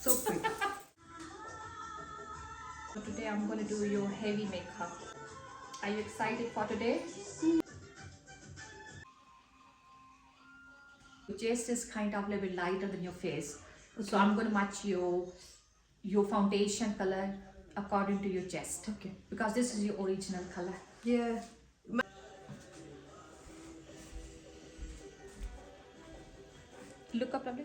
So pretty. So today I'm going to do your heavy makeup. Are you excited for today? Your chest is kind of a little bit lighter than your face. Okay. So I'm going to match your foundation color according to your chest. Okay. Because this is your original color. Yeah. Look up, lovely.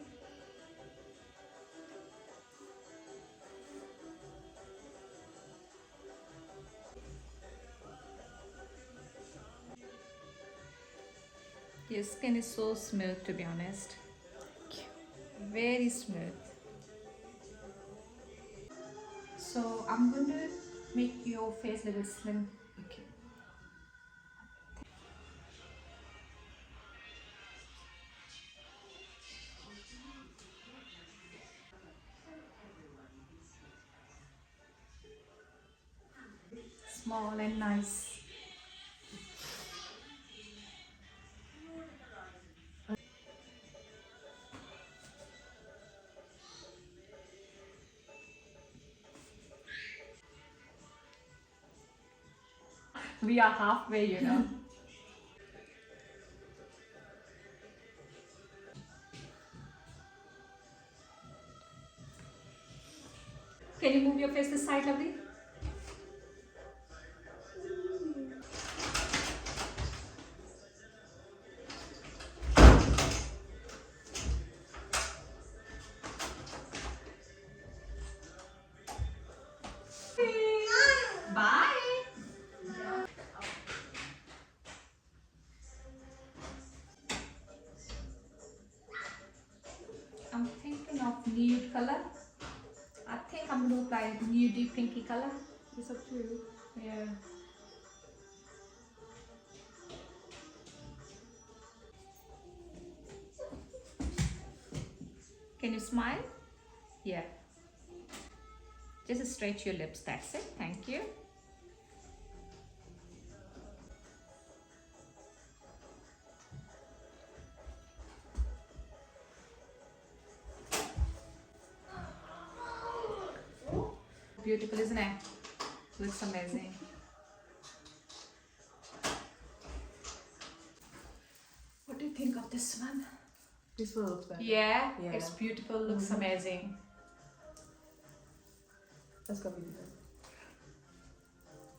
Your skin is so smooth, to be honest. Very smooth. So I'm going to make your face a little slim. Okay. Small and nice. We are halfway, you know. Can you move your face this side, lovely? Bye. I'm thinking of nude color. I think I'm going to apply nudie pinky color. It's up to you. Yeah. Can you smile? Yeah. Just stretch your lips, that's it. Thank you. Beautiful, isn't it? Looks amazing. What do you think of this one? This one looks better. Yeah, it's beautiful, looks amazing. That's gonna be good.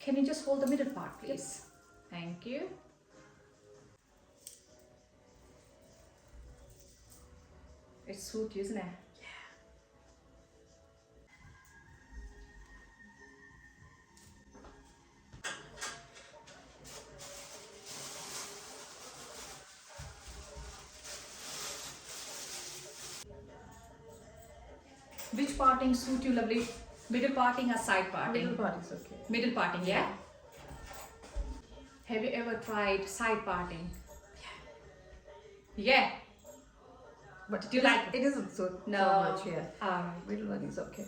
Can you just hold the middle part, please? Thank you. It suits you, isn't it? Which parting suit you, lovely? Middle parting or side parting? Middle part is okay. Middle parting, yeah? Have you ever tried side parting? Yeah. But Do you like it? It isn't so No. much, yeah. Alright. Middle one is okay.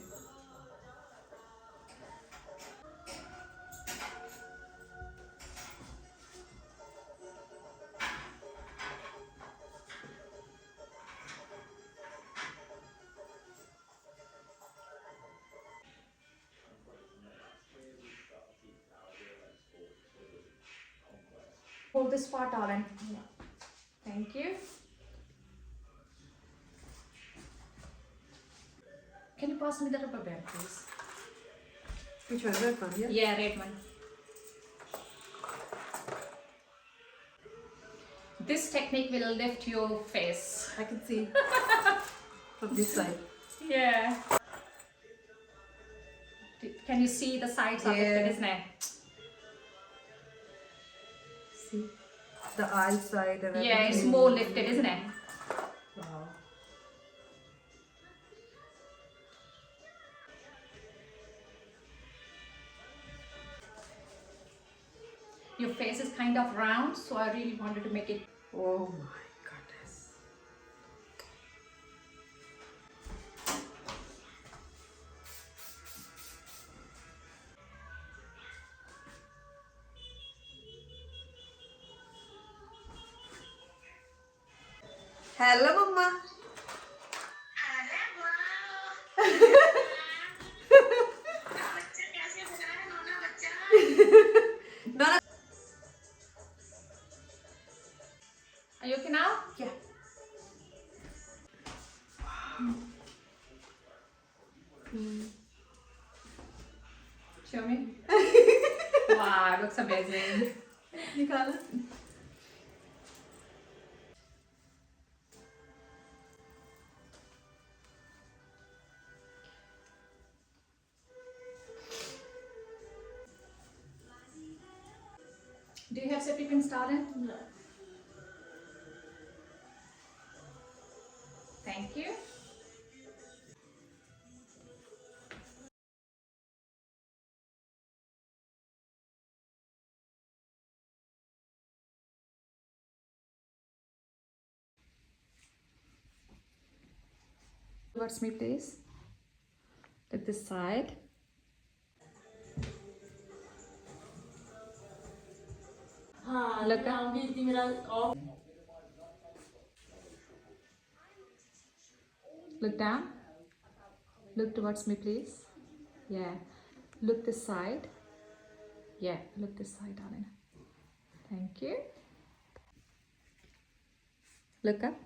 Hold this part, darling. Thank you. Can you pass me the rubber band, please? Which one? Red one, yeah? Yeah, red one. This technique will lift your face. I can see. From this side. Yeah. Can you see the sides of it, isn't it? See? The eye side and Yeah, it's everything. more lifted, isn't it? Wow. Your face is kind of round, so I really wanted to make it. Oh my goodness. Hello, Mama. Hello. Show me. Wow, it looks amazing. निकाला Do you have safety pins started? No. Thank you. Towards me, please. At this side. हाँ लगा? मैं आऊंगी इतनी मेरा of Look down. Look towards me, please. Yeah. Look this side. Yeah. Look this side, darling. Thank you. Look up.